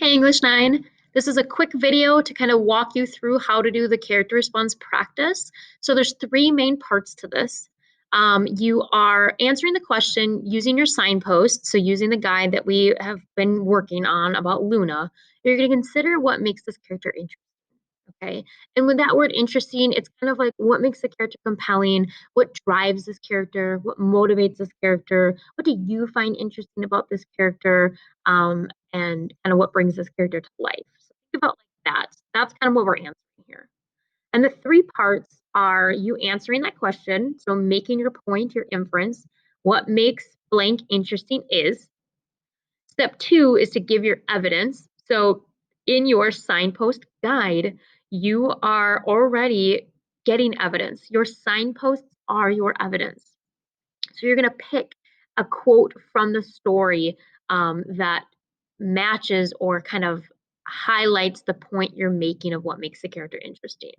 Hey English 9, this is a quick video to kind of walk you through how to do the character response practice. So there's three main parts to this. You are answering the question using your signpost, so using the guide that we have been working on about Luna. You're going to consider what makes this character interesting. Okay. And with that word interesting, it's kind of like what makes the character compelling, what drives this character, what motivates this character, what do you find interesting about this character, and kind of what brings this character to life. So think about like that. That's kind of what we're answering here. And the three parts are you answering that question, so making your point, your inference, what makes blank interesting is. Step two is to give your evidence. So in your signpost guide, you are already getting evidence. Your signposts are your evidence. So you're going to pick a quote from the story that matches or kind of highlights the point you're making of what makes the character interesting.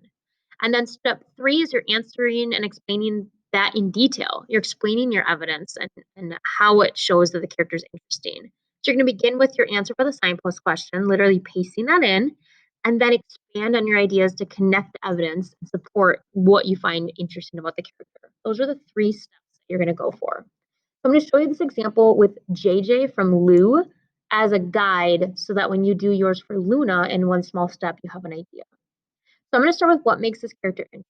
And then step three is you're answering and explaining that in detail. You're explaining your evidence and how it shows that the character is interesting. So you're going to begin with your answer for the signpost question, literally pasting that in, and then expand on your ideas to connect the evidence and support what you find interesting about the character. Those are the three steps that you're going to go for. So I'm going to show you this example with JJ from Lou as a guide so that when you do yours for Luna in one small step, you have an idea. So I'm going to start with what makes this character interesting.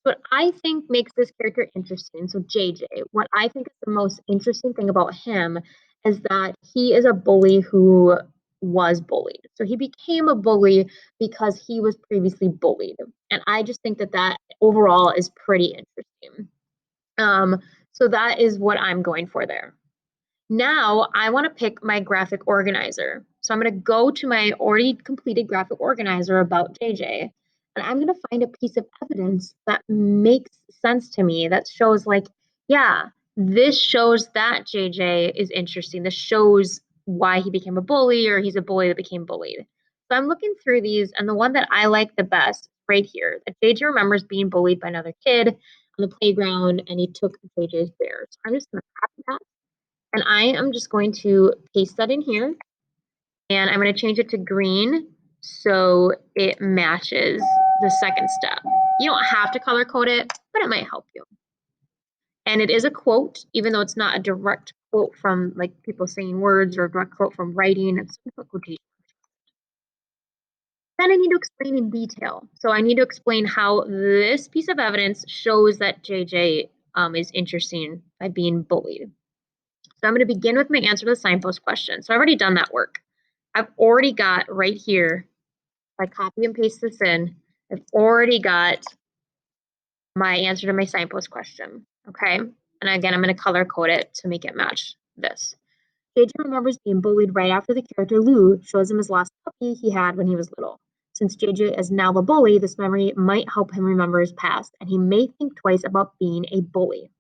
What I think makes this character interesting, so JJ, what I think is the most interesting thing about him is that he is a bully who was bullied. So he became a bully because he was previously bullied. And I just think that that overall is pretty interesting. So that is what I'm going for there. Now I want to pick my graphic organizer. So I'm going to go to my already completed graphic organizer about JJ, and I'm going to find a piece of evidence that makes sense to me that shows like, yeah, this shows that JJ is interesting. This shows why he became a bully or he's a bully that became bullied. So I'm looking through these, and the one that I like the best right here, that JJ remembers being bullied by another kid on the playground and he took JJ's bear. So I'm just going to copy that and I am just going to paste that in here and I'm going to change it to green so it matches the second step. You don't have to color code it, but it might help you. And it is a quote, even though it's not a direct quote from like people saying words or a direct quote from writing. It's a quotation. Then I need to explain in detail. So I need to explain how this piece of evidence shows that JJ is interesting by being bullied. So I'm going to begin with my answer to the signpost question. So I've already done that work. I've already got right here, if I copy and paste this in, I've already got my answer to my signpost question. Okay. And again, I'm going to color code it to make it match this. JJ remembers being bullied right after the character Lou shows him his last puppy he had when he was little. Since JJ is now the bully, this memory might help him remember his past, and he may think twice about being a bully.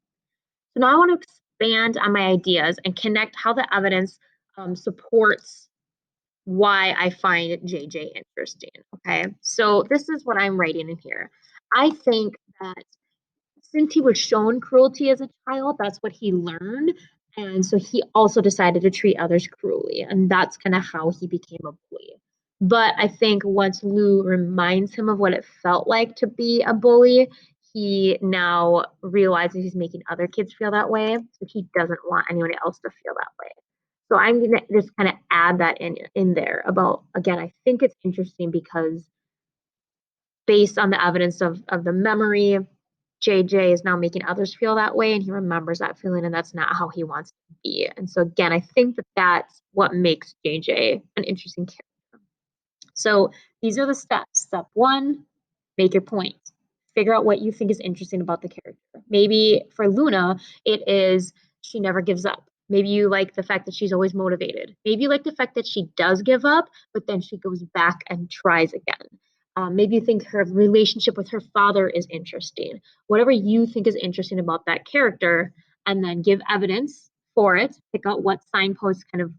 So now I want to expand on my ideas and connect how the evidence supports why I find JJ interesting. Okay, so this is what I'm writing in here. I think that since he was shown cruelty as a child, that's what he learned. And so he also decided to treat others cruelly. And that's kind of how he became a bully. But I think once Lou reminds him of what it felt like to be a bully, he now realizes he's making other kids feel that way. So he doesn't want anyone else to feel that way. So I'm gonna just kind of add that in there about again, I think it's interesting because based on the evidence of the memory, JJ is now making others feel that way and he remembers that feeling and that's not how he wants to be. And so again, I think that that's what makes JJ an interesting character. So these are the steps. Step one, make your point. Figure out what you think is interesting about the character. Maybe for Luna, it is she never gives up. Maybe you like the fact that she's always motivated. Maybe you like the fact that she does give up, but then she goes back and tries again. Maybe you think her relationship with her father is interesting. Whatever you think is interesting about that character, and then give evidence for it. Pick out what signposts kind of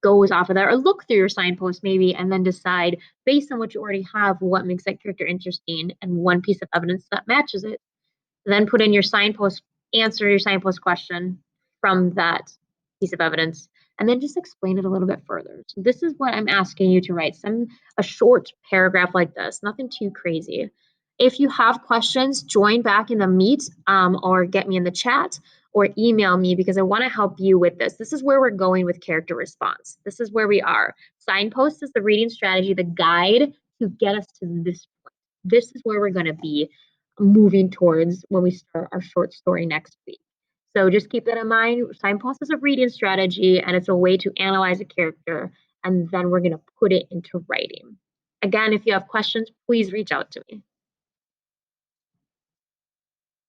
goes off of that, or look through your signpost maybe, and then decide based on what you already have what makes that character interesting and one piece of evidence that matches it. Then put in your signpost, answer your signpost question from that piece of evidence, and then just explain it a little bit further. So this is what I'm asking you to write. Send a short paragraph like this, nothing too crazy. If you have questions, join back in the meet or get me in the chat or email me because I want to help you with this. This is where we're going with character response. This is where we are. Signpost is the reading strategy, the guide to get us to this point. This is where we're going to be moving towards when we start our short story next week. So just keep that in mind. Signpost is a reading strategy and it's a way to analyze a character, and then we're going to put it into writing. Again, if you have questions, please reach out to me.